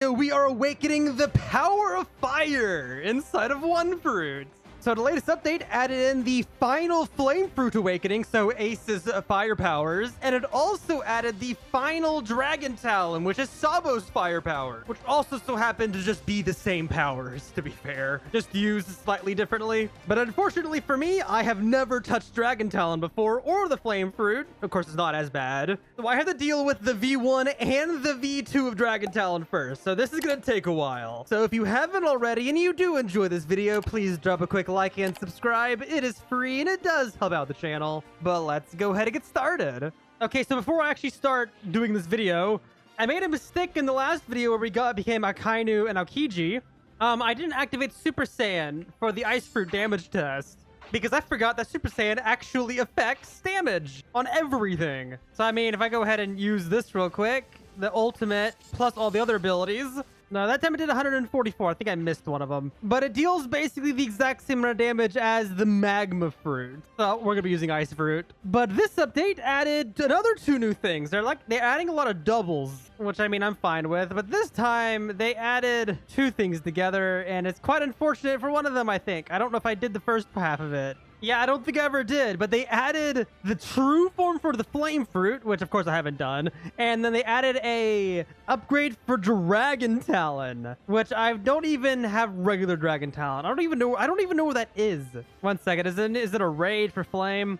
so we are awakening the power of fire inside of one fruit. So the latest update added in the final flame fruit awakening, so Ace's fire powers, and it also added the final dragon talon, which is Sabo's fire power, which also so happened to just be the same powers, to be fair, just used slightly differently. But unfortunately for me, I have never touched dragon talon before, or the flame fruit. Of course, it's not as bad. So I had to deal with the V1 and the V2 of dragon talon first, so this is gonna take a while. So if you haven't already and you do enjoy this video, please drop a quick like and subscribe. It is free and it does help out the channel. But let's go ahead and get started. Okay, so before I actually start doing this video, I made a mistake in the last video where we became Akainu and Aokiji. I didn't activate Super Saiyan for the Ice Fruit damage test because I forgot that Super Saiyan actually affects damage on everything. So I mean, if I go ahead and use this real quick, the ultimate plus all the other abilities. No, that time it did 144. I think I missed one of them. But it deals basically the exact same amount of damage as the magma fruit. So we're going to be using ice fruit. But this update added another 2 new things. They're adding a lot of doubles, which I mean, I'm fine with. But this time they added 2 things together, and it's quite unfortunate for one of them, I think. I don't know if I did the first half of it. Yeah, I don't think I ever did, but they added the true form for the flame fruit, which of course I haven't done, and then they added a upgrade for dragon talon, which I don't even have regular dragon talon. I don't even know what that is. One second, is it a raid for flame?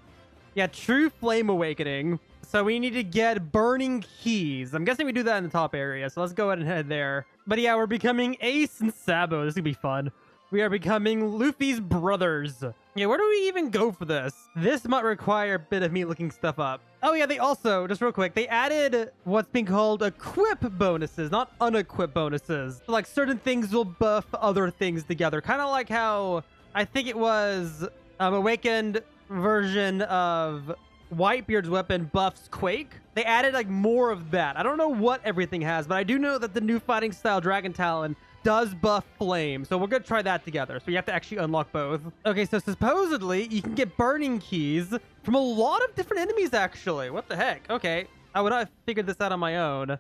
Yeah, true flame awakening. So we need to get burning keys. I'm guessing we do that in the top area, so let's go ahead and head there. But yeah, we're becoming Ace and Sabo. This is gonna be fun. We are becoming Luffy's brothers. Yeah, where do we even go for this? This might require a bit of me looking stuff up. Oh yeah, they also, just real quick, they added what's being called equip bonuses, not unequip bonuses. So, like certain things will buff other things together. Kind of like how, I think it was awakened version of Whitebeard's weapon buffs Quake. They added like more of that. I don't know what everything has, but I do know that the new fighting style Dragon Talon does buff flame, so we're gonna try that together. So you have to actually unlock both. Okay, so supposedly you can get burning keys from a lot of different enemies actually. What the heck? Okay, I would have figured this out on my own,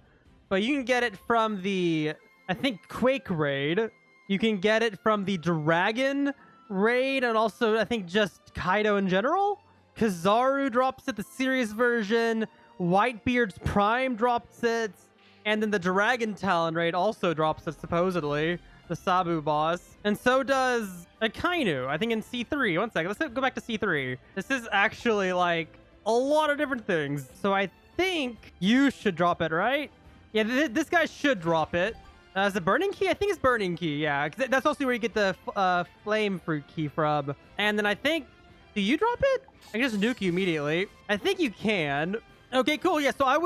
but you can get it from the, I think, Quake raid. You can get it from the Dragon raid, and also I think just Kaido in general. Kizaru drops it, the serious version. Whitebeard's Prime drops it. And then the Dragon Talon raid also drops it, supposedly. The Sabo boss. And so does Akainu, I think in C3. One second, let's go back to C3. This is actually like a lot of different things. So I think you should drop it, right? Yeah, this guy should drop it. Is it Burning Key? I think it's Burning Key, yeah. That's also where you get the Flame Fruit Key from. And then I think, do you drop it? I can just nuke you immediately. I think you can. Okay, cool. Yeah, so I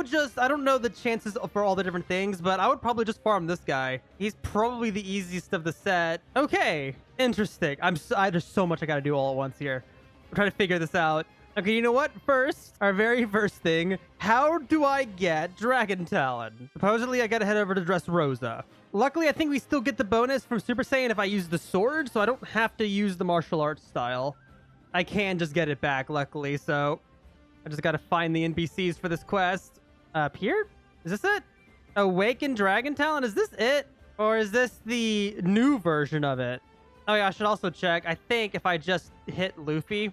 don't know the chances for all the different things, but I would probably just farm this guy. He's probably the easiest of the set. Okay, interesting. There's so much I gotta do all at once here. I'm trying to figure this out. Okay, you know what? First, our very first thing, how do I get Dragon Talon? Supposedly, I gotta head over to Dressrosa. Luckily, I think we still get the bonus from Super Saiyan if I use the sword, so I don't have to use the martial arts style. I can just get it back, luckily, so I just gotta find the NPCs for this quest. Up here? Is this it? Awaken Dragon Talon? Is this it? Or is this the new version of it? Oh yeah, I should also check. I think if I just hit Luffy.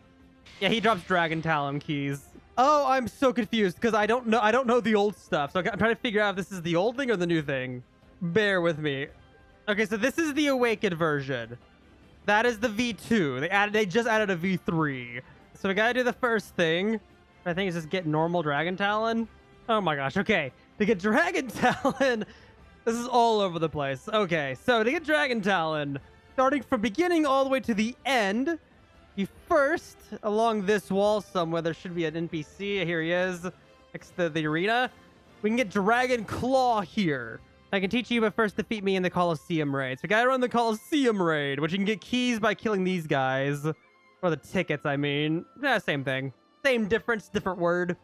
Yeah, he drops Dragon Talon keys. Oh, I'm so confused because I don't know the old stuff. So I'm trying to figure out if this is the old thing or the new thing. Bear with me. Okay, so this is the Awakened version. That is the V2. They just added a V3. So we gotta do the first thing. I think it's just get normal Dragon Talon. Oh my gosh, okay. To get Dragon Talon, this is all over the place. Okay, so to get Dragon Talon, starting from beginning all the way to the end, you first, along this wall somewhere, there should be an NPC. Here he is, next to the arena. We can get Dragon Claw here. I can teach you, but first defeat me in the Colosseum raid. So we gotta run the Colosseum raid, which you can get keys by killing these guys. Or the tickets, I mean. Yeah, same thing. Same difference, different word.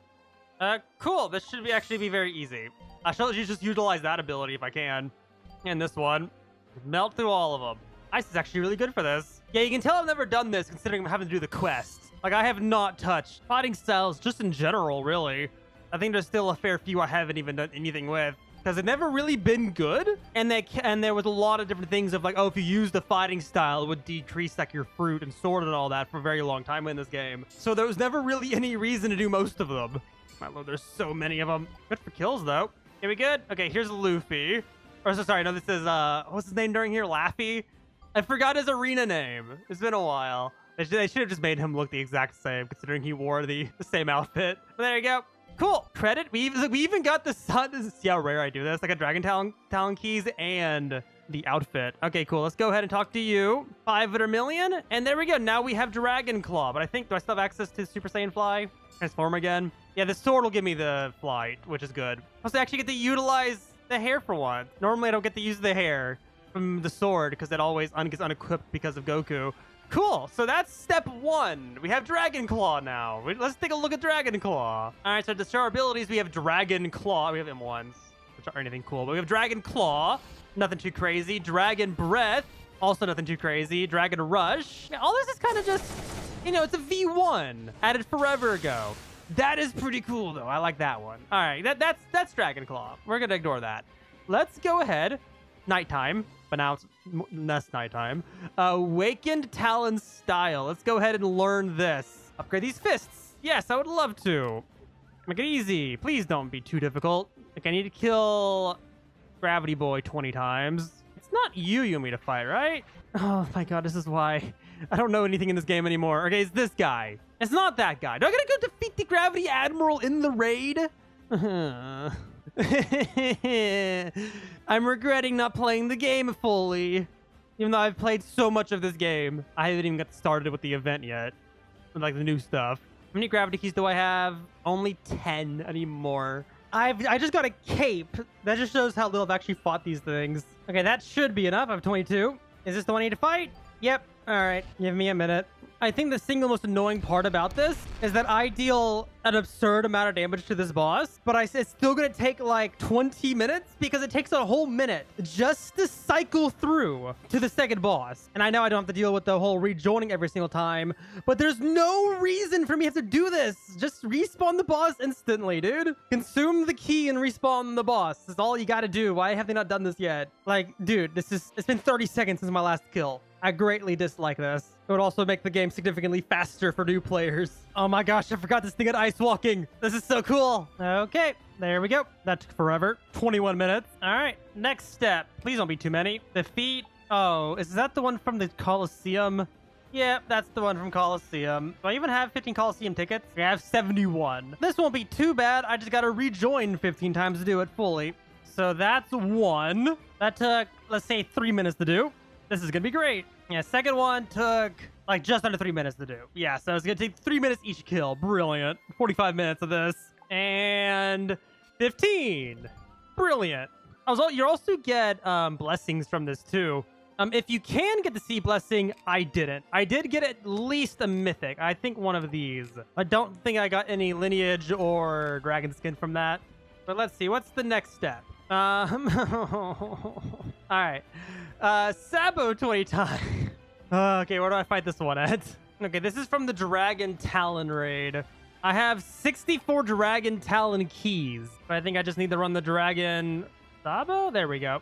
Cool. This should actually be very easy. I shall just utilize that ability if I can. And this one. Melt through all of them. Ice is actually really good for this. Yeah, you can tell I've never done this considering I'm having to do the quest. Like, I have not touched fighting styles just in general, really. I think there's still a fair few I haven't even done anything with. because it never really been good. And there was a lot of different things of like, oh, if you use the fighting style, it would decrease like your fruit and sword and all that for a very long time in this game. So there was never really any reason to do most of them. My lord, there's so many of them. Good for kills though. Okay, we good? Okay, here's Luffy. Or so sorry, no, this is what's his name during here? Laffy? I forgot his arena name. It's been a while. They should have just made him look the exact same, considering he wore the same outfit. But there you go. Cool. Credit. We even got the sun. See how rare I do this? I got Dragon Talon keys and the outfit. Okay, cool. Let's go ahead and talk to you. 500 million. And there we go. Now we have Dragon Claw. But I think, do I still have access to Super Saiyan Fly? Transform again? Yeah, the sword will give me the flight, which is good. Plus, I actually get to utilize the hair for once. Normally, I don't get to use the hair from the sword because it always gets unequipped because of Goku. Cool. So that's step 1. We have Dragon Claw now. Let's take a look at Dragon Claw. All right. So to show our abilities, we have Dragon Claw. We have M1s, which aren't anything cool, but we have Dragon Claw. Nothing too crazy. Dragon Breath. Also nothing too crazy. Dragon Rush. Yeah, all this is kind of just, you know, it's a V1 added forever ago. That is pretty cool, though. I like that one. All right. That's Dragon Claw. We're going to ignore that. Let's go ahead. Nighttime. But now it's less nighttime. Awakened Talon style. Let's go ahead and learn this. Upgrade these fists. Yes, I would love to. Make it easy. Please don't be too difficult. Like, I need to kill Gravity Boy 20 times. It's not you want me to fight, right? Oh my god, this is why I don't know anything in this game anymore. Okay, it's this guy. It's not that guy. Do I gotta go defeat the Gravity Admiral in the raid? I'm regretting not playing the game fully. Even though I've played so much of this game. I haven't even got started with the event yet. With like the new stuff. How many gravity keys do I have? Only 10. I need more. I just got a cape. That just shows how little I've actually fought these things. Okay, that should be enough. I have 22. Is this the one I need to fight? Yep. All right. Give me a minute. I think the single most annoying part about this is that I deal an absurd amount of damage to this boss, but it's still going to take like 20 minutes because it takes a whole minute just to cycle through to the second boss. And I know I don't have to deal with the whole rejoining every single time, but there's no reason for me to have to do this. Just respawn the boss instantly, dude. Consume the key and respawn the boss. That's all you got to do. Why have they not done this yet? Like, dude, it's been 30 seconds since my last kill. I greatly dislike this. It would also make the game significantly faster for new players. Oh my gosh, I forgot this thing at ice walking. This is so cool. Okay, there we go. That took forever. 21 minutes. All right, next step. Please don't be too many. Defeat. Oh, is that the one from the Coliseum? Yeah, that's the one from Coliseum. Do I even have 15 Coliseum tickets? I have 71. This won't be too bad. I just got to rejoin 15 times to do it fully. So that's one. That took, let's say, 3 minutes to do. This is gonna be great. Yeah, second one took like just under 3 minutes to do. Yeah, so it's gonna take 3 minutes each kill. Brilliant. 45 minutes of this. And 15. Brilliant. You also get blessings from this too. If you can get the sea blessing, I didn't. I did get at least a mythic. I think one of these. I don't think I got any lineage or dragon skin from that. But let's see. What's the next step? All right. Sabo 20 times. Okay, where do I fight this one at? Okay, this is from the Dragon Talon raid. I have 64 Dragon Talon keys, but I think I just need to run the Dragon Sabo. There we go.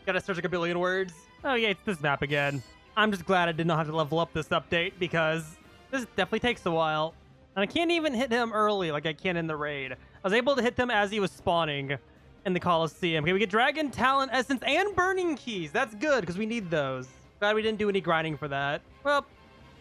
Gotta search like a billion words. Oh yeah, it's this map again. I'm just glad I did not have to level up this update because this definitely takes a while. And I can't even hit him early like I can in the raid. I was able to hit them as he was spawning in the Coliseum. Okay, we get Dragon Talon Essence and Burning Keys. That's good, because we need those. Glad we didn't do any grinding for that. Well,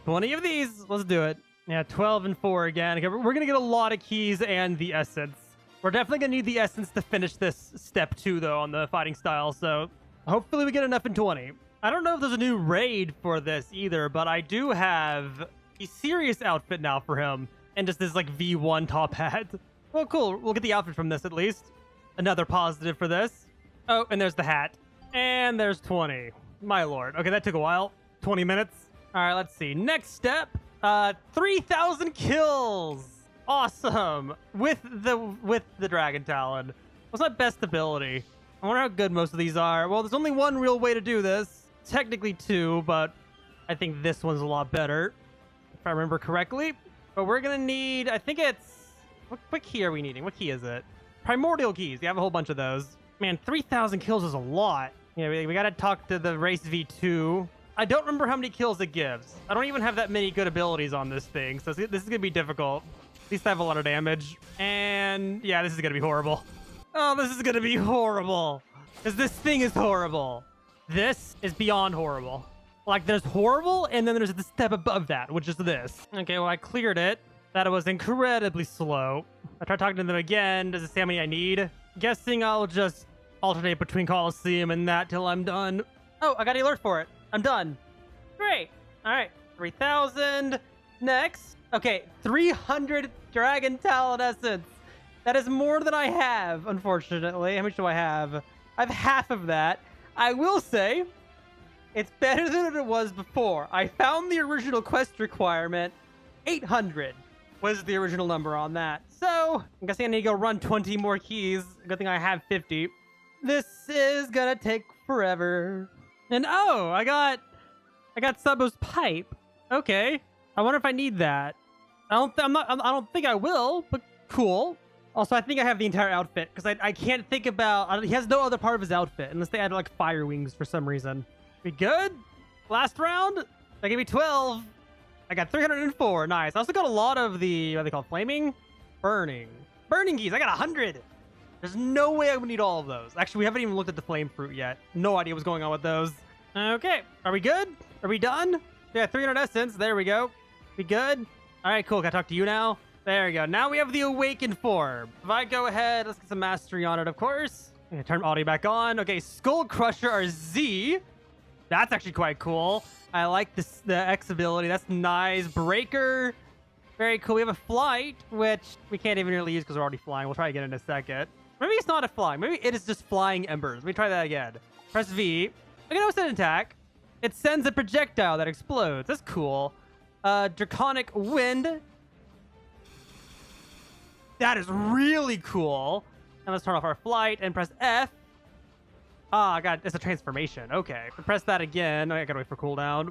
20 of these. Let's do it. Yeah, 12 and 4 again. Okay, we're going to get a lot of keys and the Essence. We're definitely going to need the Essence to finish this step 2, though, on the fighting style, so hopefully we get enough in 20. I don't know if there's a new raid for this either, but I do have a serious outfit now for him, and just this, like, V1 top hat. Well, cool. We'll get the outfit from this, at least. Another positive for this. Oh, and there's the hat. And there's 20. My lord. Okay, that took a while. 20 minutes. All right, let's see. Next step. 3,000 kills. Awesome. With the Dragon Talon. What's my best ability? I wonder how good most of these are. Well, there's only one real way to do this. Technically 2, but I think this one's a lot better. If I remember correctly. But we're going to need, I think it's... What key are we needing? What key is it? Primordial keys. You have a whole bunch of those. Man, 3,000 kills is a lot. Yeah, we gotta talk to the race V2. I don't remember how many kills it gives. I don't even have that many good abilities on this thing, so this is gonna be difficult. At least I have a lot of damage. And yeah, this is gonna be horrible. Oh, this is gonna be horrible. Because this thing is horrible. This is beyond horrible. Like, there's horrible, and then there's the step above that, which is this. Okay, well, I cleared it. That was incredibly slow. I tried talking to them again. Does it say how many I need? Guessing I'll just alternate between Coliseum and that till I'm done. Oh, I got an alert for it. I'm done. Great. All right, 3,000. Next. Okay, 300 Dragon Talon Essence. That is more than I have, unfortunately. How much do I have? I have half of that. I will say, it's better than it was before. I found the original quest requirement. 800 was the original number on that. So, I'm guessing I need to go run 20 more keys. Good thing I have 50. This is gonna take forever. And oh, I got Sabo's pipe. Okay. I wonder if I need that. I don't think I will, but cool. Also, I think I have the entire outfit because I can't think about. He has no other part of his outfit unless they add like fire wings for some reason. We good? Last round? That gave me 12. I got 304. Nice. I also got a lot of the, what are they called? Flaming? Burning keys. I got 100. There's no way I would need all of those. Actually, we haven't even looked at the flame fruit yet. No idea what's going on with those. Okay. Are we good? Are we done? Yeah, 300 essence. There we go. We good? All right, cool. Can I talk to you now? There we go. Now we have the awakened form. If I go ahead, let's get some mastery on it, of course. I'm gonna turn audio back on. Okay, Skull Crusher, our Z. That's actually quite cool. I like this, the X ability. That's nice. Breaker. Very cool. We have a flight, which we can't even really use because we're already flying. We'll try again in a second. Maybe it's not a flying. Maybe it is just flying embers. Let me try that again. Press V. Okay, now it's an attack. It sends a projectile that explodes. That's cool. Draconic Wind. That is really cool. And let's turn off our flight and press F. Ah, God, it's a transformation. Okay, press that again. I gotta wait for cooldown.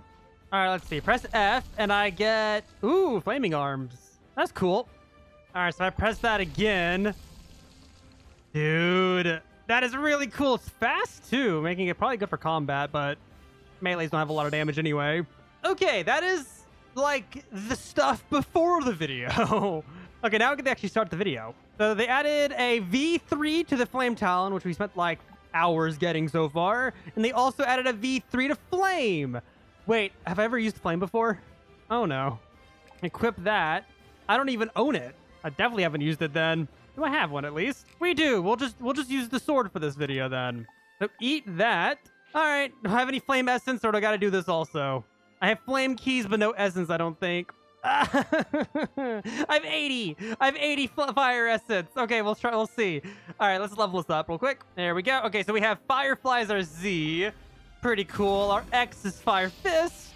All right, let's see. Press F, and I get... Ooh, flaming arms. That's cool. All right, so I press that again. Dude, that is really cool. It's fast, too, making it probably good for combat, but melees don't have a lot of damage anyway. Okay, that is, like, the stuff before the video. Okay, now we can actually start the video. So they added a V3 to the Flame Talon, which we spent, like, hours getting so far. And they also added a V3 to Flame. Wait, have I ever used Flame before? Oh, no. Equip that. I don't even own it. I definitely haven't used it then. Do I have one at least? We do. We'll just use the sword for this video then. So eat that. All right. Do I have any flame essence or do I got to do this also? I have flame keys, but no essence, I don't think. I have 80. I have 80 fire essence. Okay, we'll try. We'll see. All right, let's level this up real quick. There we go. Okay, so we have Firefly as our Z. Pretty cool. Our X is Fire Fist.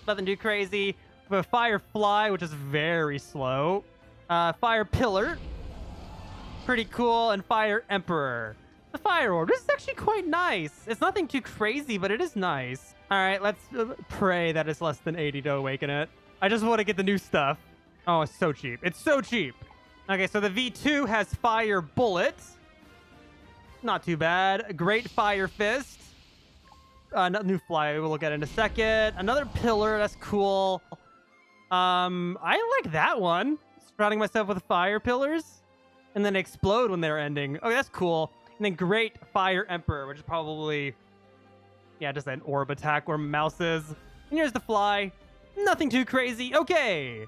Nothing too crazy. We have Firefly, which is very slow. Fire Pillar. Pretty cool. And Fire Emperor. The Fire Orb. This is actually quite nice. It's nothing too crazy, but it is nice. All right, let's pray that it's less than 80 to awaken it. I just want to get the new stuff. Oh, it's so cheap. It's so cheap. Okay, so the V2 has Fire Bullet. Not too bad. Great Fire Fist. New fly we'll look at in a second. Another pillar. That's cool. I like that one. Surrounding myself with fire pillars. And then explode when they're ending. Oh, that's cool. And then Great Fire Emperor, which is probably... Yeah, just an orb attack where mouse is. And here's the fly. Nothing too crazy. Okay.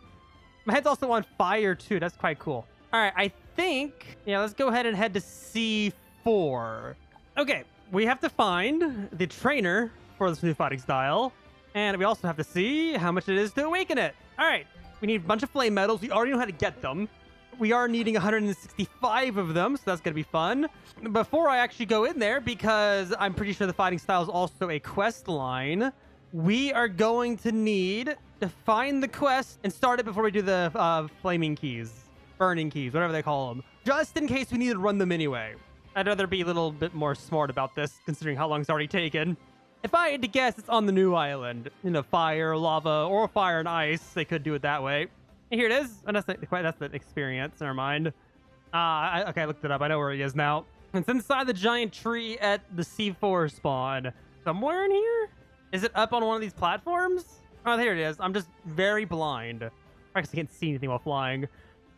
My head's also on fire, too. That's quite cool. All right, I think... Yeah, let's go ahead and head to C4. Okay, we have to find the trainer for this new fighting style. And we also have to see how much it is to awaken it. All right, we need a bunch of flame medals. We already know how to get them. We are needing 165 of them, so that's going to be fun. Before I actually go in there, because I'm pretty sure the fighting style is also a quest line... We are going to need to find the quest and start it before we do the flaming keys, burning keys, whatever they call them, just in case we need to run them anyway. I'd rather be a little bit more smart about this, considering how long it's already taken. If I had to guess, it's on the new island. You know, fire, lava, or fire and ice. They could do it that way. And here it is. Oh, that's the experience. Never mind. Okay, I looked it up. I know where he is now. It's inside the giant tree at the C4 spawn. Somewhere in here? Is it up on one of these platforms? Oh, there it is. I'm just very blind. I guess I can't see anything while flying.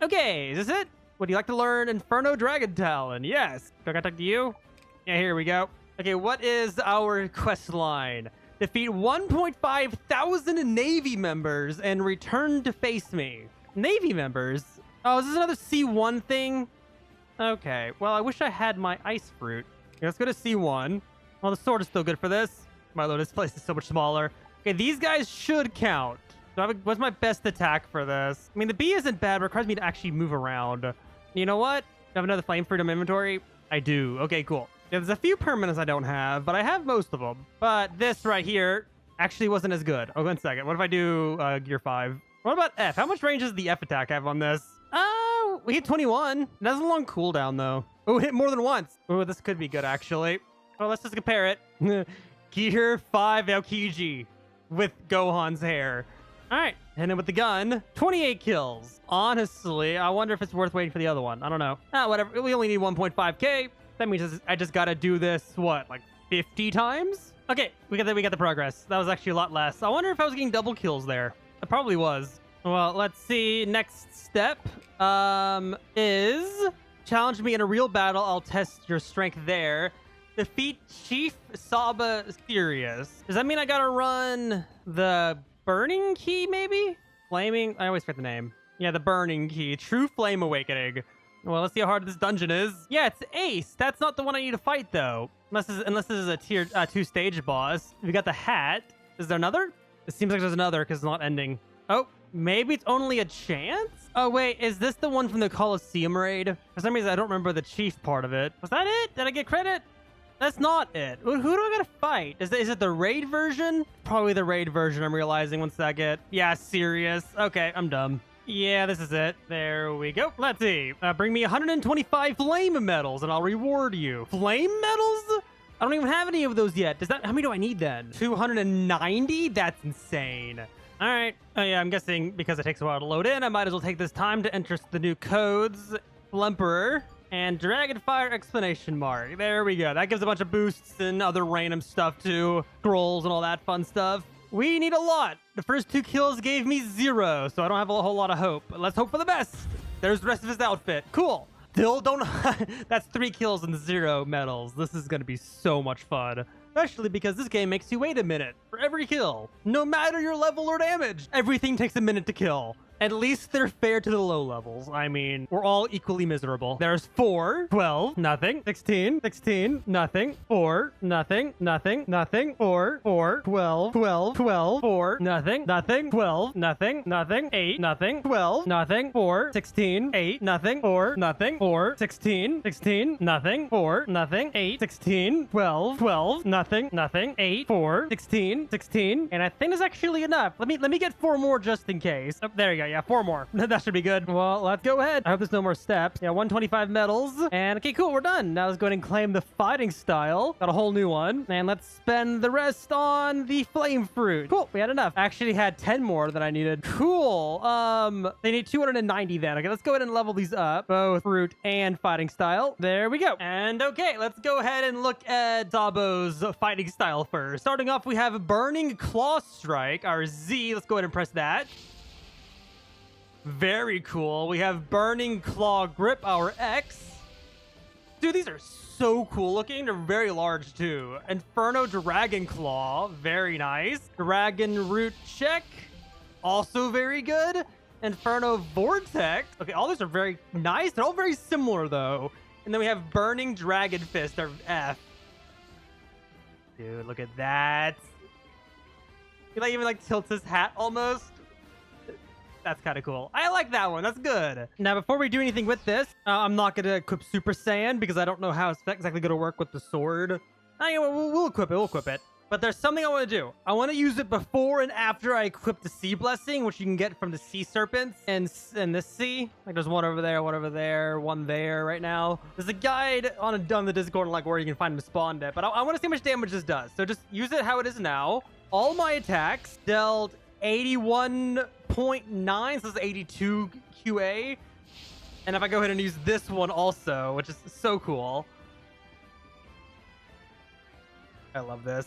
Okay, is this it? Would you like to learn Inferno Dragon Talon? Yes. Do I gotta talk to you? Yeah, here we go. Okay, what is our quest line? Defeat 1.5 thousand Navy members and return to face me. Navy members? Oh, is this another C1 thing? Okay, well, I wish I had my ice fruit. Okay, let's go to C1. Well, the sword is still good for this. My lord, this place is so much smaller. Okay, these guys should count. So what's my best attack for this? I mean, the bee isn't bad. It requires me to actually move around. You know what? Do I have another flame fruit in my inventory? I do. Okay, cool. Yeah, there's a few permanents I don't have, but I have most of them. But this right here actually wasn't as good. Oh, 1 second. What if I do gear 5? What about F? How much range does the F attack have on this? Oh, we hit 21. It has a long cooldown, though. Oh, hit more than once. Oh, this could be good, actually. Well, let's just compare it. Gear 5 Aokiji with Gohan's hair. All right, and then with the gun, 28 kills. Honestly, I wonder if it's worth waiting for the other one. I don't know. Whatever. We only need 1.5k. That means I just gotta do this, what, like 50 times? Okay, we got the progress. That was actually a lot less. I wonder if I was getting double kills there. It probably was. Well, let's see. Next step is challenge me in a real battle. I'll test your strength there. Defeat Chief Sabo Furious. Does that mean I gotta run the Burning Key, maybe? Flaming? I always forget the name. Yeah, the Burning Key. True Flame Awakening. Well, let's see how hard this dungeon is. Yeah, it's Ace. That's not the one I need to fight, though. Unless this is a tier 2-stage boss. We got the hat. Is there another? It seems like there's another because it's not ending. Oh, maybe it's only a chance? Oh, wait. Is this the one from the Coliseum raid? For some reason, I don't remember the chief part of it. Was that it? Did I get credit? That's not it. Who do I gotta fight? Is it the raid version? Probably the raid version, I'm realizing. 1 second. Yeah, serious. Okay, I'm dumb. Yeah, this is it. There we go. Let's see. Bring me 125 flame medals and I'll reward you. Flame medals? I don't even have any of those yet. How many do I need then? 290? That's insane. All right. Oh, yeah, I'm guessing because it takes a while to load in, I might as well take this time to enter the new codes. Emperor and Dragonfire exclamation mark. There we go. That gives a bunch of boosts and other random stuff too. Scrolls and all that fun stuff. We need a lot. The first 2 kills gave me 0, so I don't have a whole lot of hope. But let's hope for the best. There's the rest of his outfit. Cool. Still don't... That's 3 kills and 0 medals. This is going to be so much fun. Especially because this game makes you wait a minute for every kill. No matter your level or damage. Everything takes a minute to kill. At least they're fair to the low levels. I mean, we're all equally miserable. There's 4, 12, nothing, 16, 16, nothing, 4, nothing, nothing, nothing, 4, 4, 12, 12, 12, 4, nothing, nothing, 12, nothing, nothing, 8, nothing, 12, nothing, 4, 16, 8, nothing, 4, nothing, 4, 16, 16, nothing, 4, nothing, 8, 16, 12, 12, nothing, nothing, 8, 4, 16, 16, and I think that's actually enough. Let me get 4 more just in case. Oh, there you go. Yeah, 4 more. That should be good. Well, let's go ahead. I hope there's no more steps. Yeah, 125 medals. And okay, cool. We're done. Now let's go ahead and claim the fighting style. Got a whole new one. And let's spend the rest on the flame fruit. Cool. We had enough. Actually had 10 more than I needed. Cool. They need 290 then. Okay, let's go ahead and level these up. Both fruit and fighting style. There we go. And okay, let's go ahead and look at Sabo's fighting style first. Starting off, we have Burning Claw Strike, our Z. Let's go ahead and press that. Very cool. We have Burning Claw Grip, our X. Dude, these are so cool looking. They're very large too. Inferno Dragon Claw, very nice. Dragon Root Check, also very good. Inferno Vortex. Okay, all these are very nice. They're all very similar though. And then we have Burning Dragon Fist, our F. Dude, look at that. He even tilts his hat almost. That's kind of cool. I like that one. That's good. Now, before we do anything with this, I'm not going to equip Super Saiyan because I don't know how it's exactly going to work with the sword. Anyway, we'll equip it. We'll equip it. But there's something I want to do. I want to use it before and after I equip the Sea Blessing, which you can get from the Sea Serpents and this sea. Like, there's one over there, one there right now. There's a guide on the Discord, like, where you can find them spawned at. But I want to see how much damage this does. So just use it how it is now. All my attacks dealt 81.9, so this is 82 QA. And if I go ahead and use this one also, which is so cool, I love this.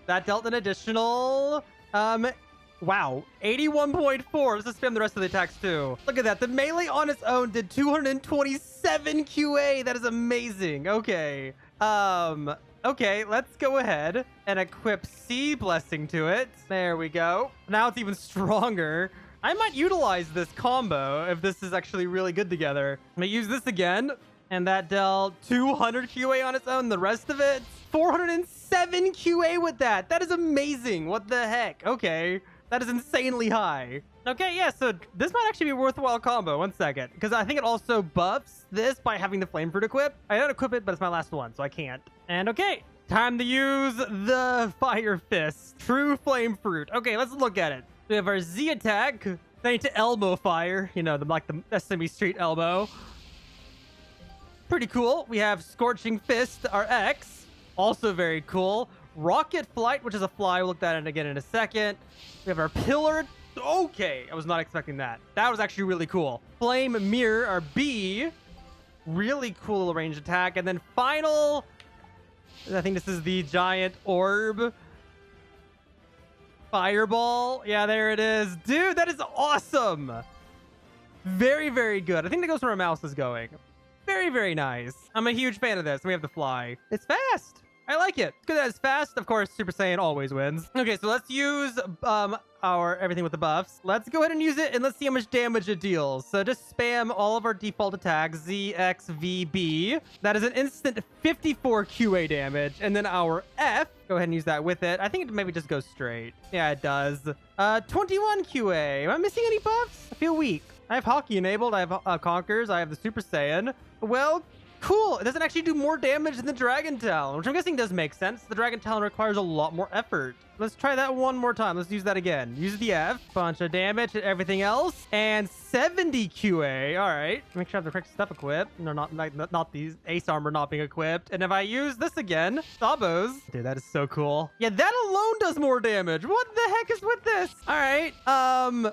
That dealt an additional, wow, 81.4. Let's just spam the rest of the attacks too. Look at that. The melee on its own did 227 QA. That is amazing. Okay. Okay, let's go ahead and equip Sea Blessing to it. There we go. Now it's even stronger. I might utilize this combo if this is actually really good together. I'm gonna use this again, and that dealt 200 QA on its own. The rest of it, 407 QA with that. That is amazing. What the heck? Okay, that is insanely high. Okay, yeah, so this might actually be a worthwhile combo. One second, because I think it also buffs this by having the Flame Fruit equip. I don't equip it, but it's my last one, so I can't. And okay, time to use the Fire Fist. True Flame Fruit. Okay, let's look at it. We have our Z attack. Then to elbow fire. You know, like the SME Street elbow. Pretty cool. We have Scorching Fist, our X. Also very cool. Rocket Flight, which is a fly. We'll look at it again in a second. We have our Pillar. Okay, I was not expecting that. That was actually really cool. Flame Mirror, our B. Really cool little range attack. And then final, I think this is the Giant Orb. Fireball. Yeah, there it is. Dude, that is awesome. Very, very good. I think that goes where my mouse is going. Very, very nice. I'm a huge fan of this. We have the fly. It's fast. I like it. It's good that it's fast. Of course, Super Saiyan always wins. Okay, so let's use our everything with the buffs. Let's go ahead and use it, and let's see how much damage it deals. So just spam all of our default attacks, ZXVB. That is an instant 54 QA damage. And then our F, go ahead and use that with it. I think it maybe just goes straight. Yeah, it does. 21 QA. Am I missing any buffs? I feel weak. I have Hockey enabled. I have Conquers. I have the Super Saiyan. Well, cool. It doesn't actually do more damage than the Dragon Talon, which I'm guessing does make sense. The Dragon Talon requires a lot more effort. Let's try that one more time. Let's use that again. Use the F. Bunch of damage and everything else. And 70 QA. All right. Make sure I have the correct stuff equipped. No, not these Ace Armor not being equipped. And if I use this again, Sabo's. Dude, that is so cool. Yeah, that alone does more damage. What the heck is with this? All right.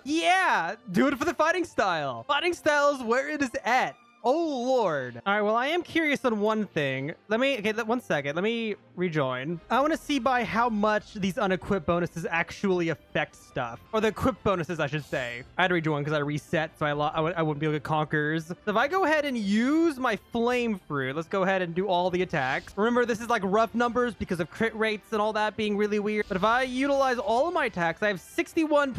Yeah. Do it for the fighting style. Fighting style is where it is at. Oh, Lord. All right, well, I am curious on one thing. Okay, 1 second. Let me rejoin. I want to see by how much these unequipped bonuses actually affect stuff. Or the equipped bonuses, I should say. I had to rejoin because I reset, so I wouldn't be able to get Conquers. So if I go ahead and use my Flame Fruit, let's go ahead and do all the attacks. Remember, this is like rough numbers because of crit rates and all that being really weird. But if I utilize all of my attacks, I have 61.14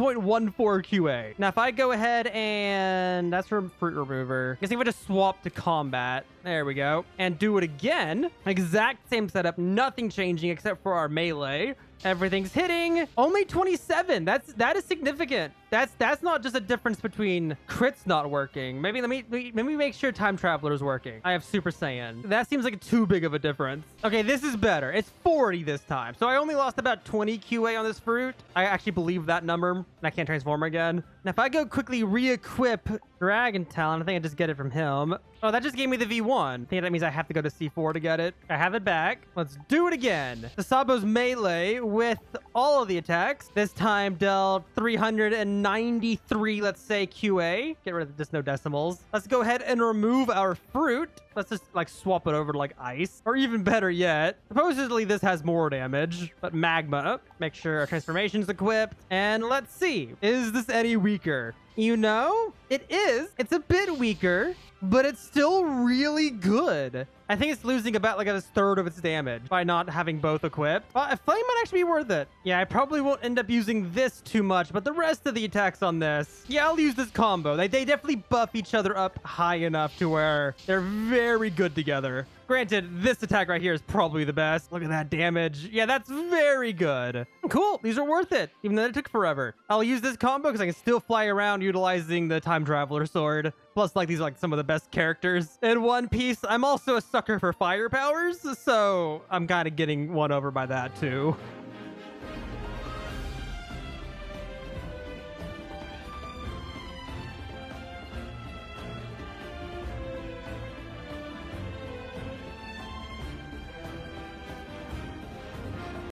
QA. Now, if I go ahead and... That's from Fruit Remover. I guess if I just swap to combat, there we go, and do it again, exact same setup, nothing changing except for our melee. Everything's hitting. Only 27. That is significant. That's not just a difference between crits not working. Maybe let me make sure Time Traveler's working. I have Super Saiyan. That seems like too big of a difference. Okay, this is better. It's 40 this time. So I only lost about 20 QA on this fruit. I actually believe that number, and I can't transform again. Now, if I go quickly re-equip Dragon Talon, I think I just get it from him. Oh, that just gave me the V1. I think that means I have to go to C4 to get it. I have it back. Let's do it again. The Sabo's melee with all of the attacks. This time dealt 393, let's say, QA. Get rid of just no decimals. Let's go ahead and remove our fruit. Let's just like swap it over to like ice, or even better yet, supposedly this has more damage, but magma. Make sure our transformation's equipped, and let's see, is this any weaker? You know, it is. It's a bit weaker, but it's still really good. I think it's losing about like a third of its damage by not having both equipped. Well, a flame might actually be worth it. Yeah, I probably won't end up using this too much, but the rest of the attacks on this, yeah, I'll use this combo. They definitely buff each other up high enough to where they're very good together. Granted, this attack right here is probably the best. Look at that damage. Yeah, that's very good. Cool. These are worth it, even though it took forever. I'll use this combo because I can still fly around utilizing the Time Traveler sword. Plus, like, these are like some of the best characters in One Piece. I'm also a sucker for fire powers, so I'm kind of getting won over by that too.